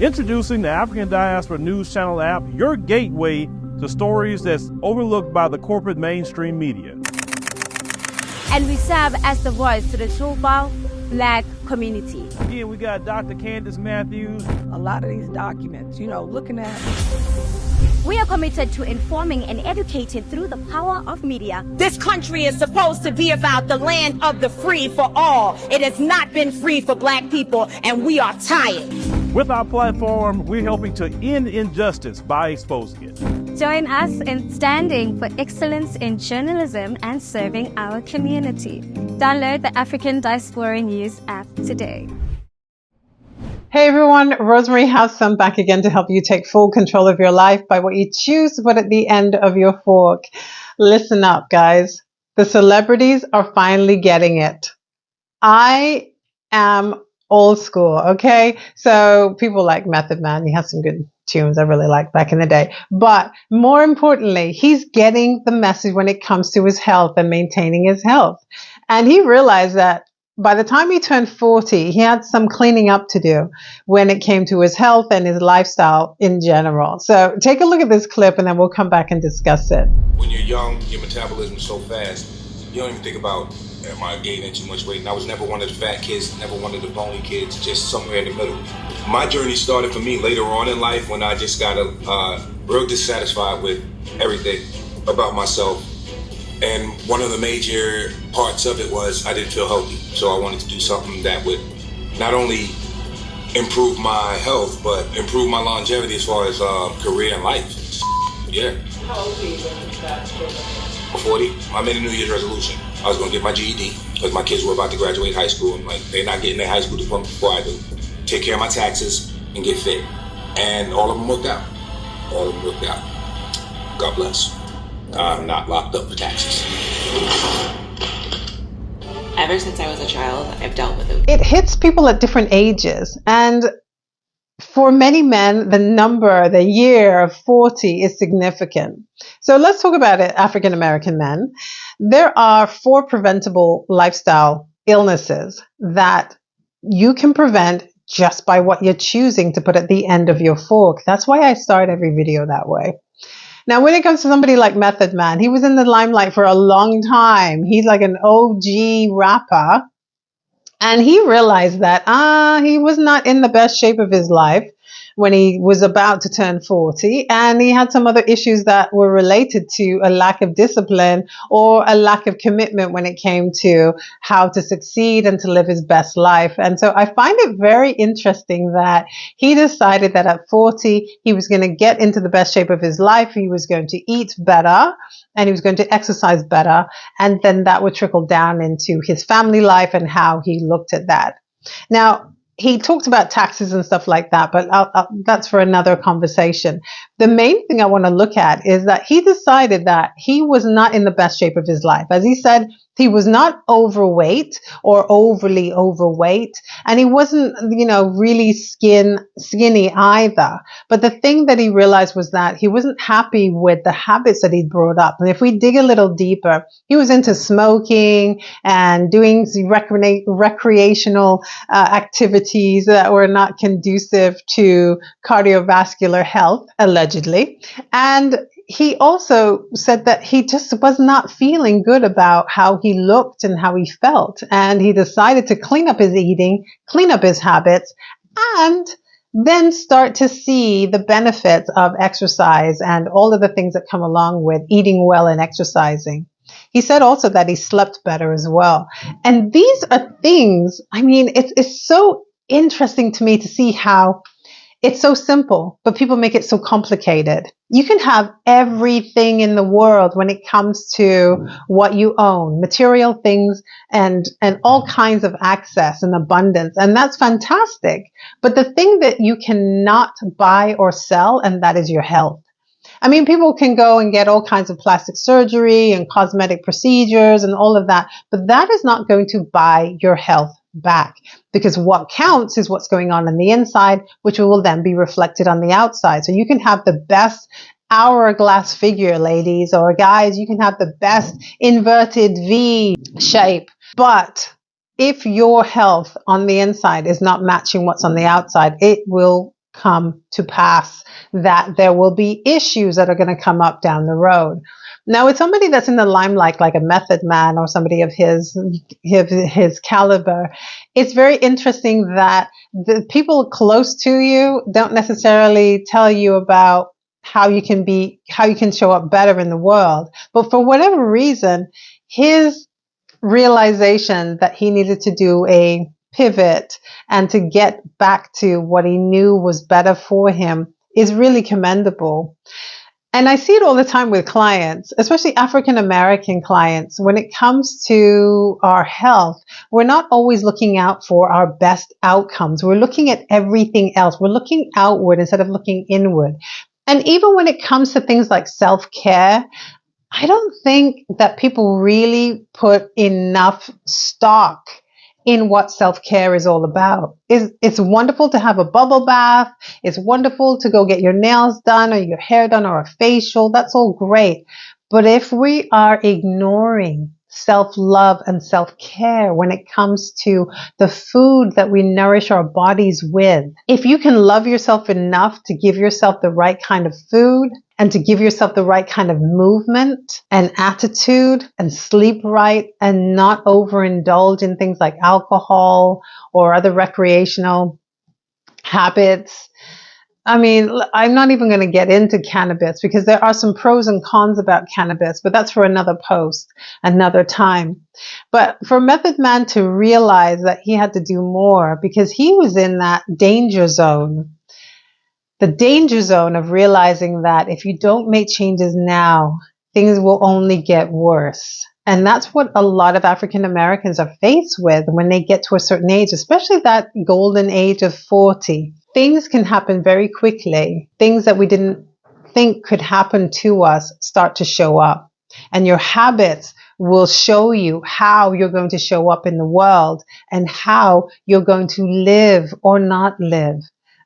Introducing the African Diaspora News Channel app, your gateway to stories that's overlooked by the corporate mainstream media. And we serve as the voice to the Toubou Black community. Again, we got Dr. Candace Matthews. A lot of these documents, looking at. We are committed to informing and educating through the power of media. This country is supposed to be about the land of the free for all. It has not been free for Black people, and we are tired. With our platform, we're helping to end injustice by exposing it. Join us in standing for excellence in journalism and serving our community. Download the African Diaspora News app today. Hey everyone, Rosemarie Havsom back again to help you take full control of your life by what you choose to put at the end of your fork. Listen up, guys. The celebrities are finally getting it. I am old school, okay? So people like Method Man, he has some good tunes I really liked back in the day. But more importantly, he's getting the message when it comes to his health and maintaining his health. And he realized that by the time he turned 40, he had some cleaning up to do when it came to his health and his lifestyle in general. So take a look at this clip and then we'll come back and discuss it. When you're young, your metabolism is so fast, you don't even think about, am I gaining too much weight? And I was never one of the fat kids, never one of the bony kids, just somewhere in the middle. My journey started for me later on in life when I just got real dissatisfied with everything about myself. And one of the major parts of it was I didn't feel healthy. So I wanted to do something that would not only improve my health, but improve my longevity as far as career and life. Yeah. How old were you when you got 40. I made a New Year's resolution. I was going to get my GED because my kids were about to graduate high school. And they're not getting their high school diploma before I do. Take care of my taxes and get fit. And all of them worked out. All of them worked out. God bless. I'm not locked up for taxes. Ever since I was a child, I've dealt with it. It hits people at different ages. And for many men, the year of 40 is significant. So let's talk about it, African American men. There are 4 preventable lifestyle illnesses that you can prevent just by what you're choosing to put at the end of your fork. That's why I start every video that way. Now, when it comes to somebody like Method Man, he was in the limelight for a long time. He's like an OG rapper. And he realized that he was not in the best shape of his life when he was about to turn 40. And he had some other issues that were related to a lack of discipline or a lack of commitment when it came to how to succeed and to live his best life. And so I find it very interesting that he decided that at 40, he was going to get into the best shape of his life. He was going to eat better and he was going to exercise better. And then that would trickle down into his family life and how he looked at that. Now, he talked about taxes and stuff like that, but that's for another conversation. The main thing I want to look at is that he decided that he was not in the best shape of his life. As he said, he was not overweight or overly overweight, and he wasn't, really skinny either. But the thing that he realized was that he wasn't happy with the habits that he'd brought up. And if we dig a little deeper, he was into smoking and doing recreational activities that were not conducive to cardiovascular health, allegedly. And he also said that he just was not feeling good about how he looked and how he felt. And he decided to clean up his eating, clean up his habits, and then start to see the benefits of exercise and all of the things that come along with eating well and exercising. He said also that he slept better as well. And these are things, it's so interesting to me to see how it's so simple, but people make it so complicated. You can have everything in the world when it comes to what you own, material things and all kinds of access and abundance. And that's fantastic. But the thing that you cannot buy or sell, and that is your health. People can go and get all kinds of plastic surgery and cosmetic procedures and all of that, but that is not going to buy your health back, because what counts is what's going on the inside, which will then be reflected on the outside. So you can have the best hourglass figure, ladies, or guys, you can have the best inverted V shape, but if your health on the inside is not matching what's on the outside, it will come to pass, that there will be issues that are going to come up down the road. Now, with somebody that's in the limelight, like a method man or somebody of his caliber, it's very interesting that the people close to you don't necessarily tell you about how you can show up better in the world. But for whatever reason, his realization that he needed to do a pivot and to get back to what he knew was better for him is really commendable. And I see it all the time with clients, especially African American clients. When it comes to our health, we're not always looking out for our best outcomes. We're looking at everything else. We're looking outward instead of looking inward. And even when it comes to things like self-care, I don't think that people really put enough stock in what self-care is all about. It's wonderful to have a bubble bath. It's wonderful to go get your nails done or your hair done or a facial. That's all great. But if we are ignoring self-love and self-care when it comes to the food that we nourish our bodies with, if you can love yourself enough to give yourself the right kind of food and to give yourself the right kind of movement and attitude and sleep right and not overindulge in things like alcohol or other recreational habits. I mean, I'm not even going to get into cannabis because there are some pros and cons about cannabis, but that's for another post, another time. But for Method Man to realize that he had to do more because he was in that danger zone, the danger zone of realizing that if you don't make changes now, things will only get worse. And that's what a lot of African Americans are faced with when they get to a certain age, especially that golden age of 40. Things can happen very quickly. Things that we didn't think could happen to us start to show up. And your habits will show you how you're going to show up in the world and how you're going to live or not live.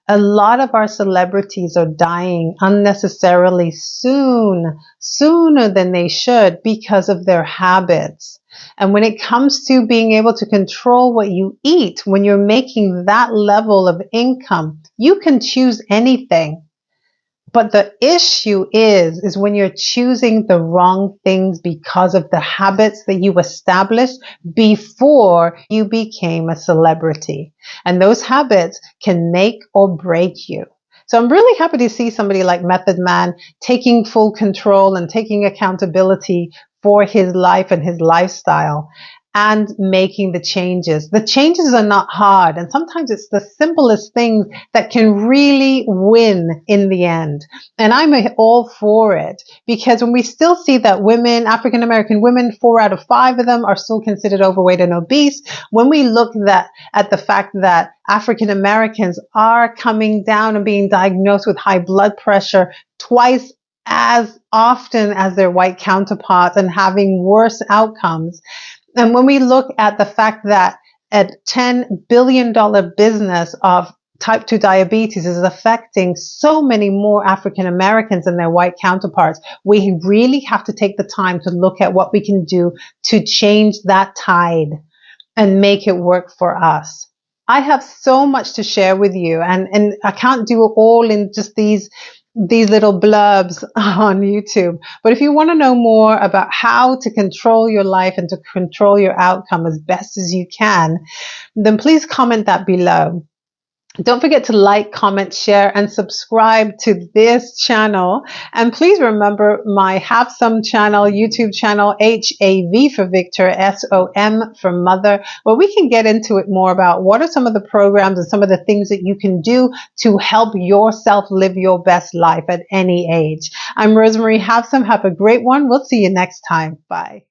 A lot of our celebrities are dying unnecessarily sooner than they should because of their habits. And when it comes to being able to control what you eat, when you're making that level of income, you can choose anything. But the issue is when you're choosing the wrong things because of the habits that you established before you became a celebrity. And those habits can make or break you. So I'm really happy to see somebody like Method Man taking full control and taking accountability for his life and his lifestyle and making the changes. The changes are not hard, and sometimes it's the simplest things that can really win in the end. And I'm all for it because when we still see that women, African American women, 4 out of 5 of them are still considered overweight and obese. When we look at the fact that African Americans are coming down and being diagnosed with high blood pressure twice as often as their white counterparts and having worse outcomes. And when we look at the fact that a $10 billion business of type 2 diabetes is affecting so many more African Americans than their white counterparts, we really have to take the time to look at what we can do to change that tide and make it work for us. I have so much to share with you, and I can't do it all in just these little blurbs on YouTube. But if you want to know more about how to control your life and to control your outcome as best as you can, then please comment that below. Don't forget to like, comment, share, and subscribe to this channel. And please remember my Havsom channel, YouTube channel, HAV for Victor, SOM for Mother, where we can get into it more about what are some of the programs and some of the things that you can do to help yourself live your best life at any age. I'm Rosemarie Havsom. Have a great one. We'll see you next time. Bye.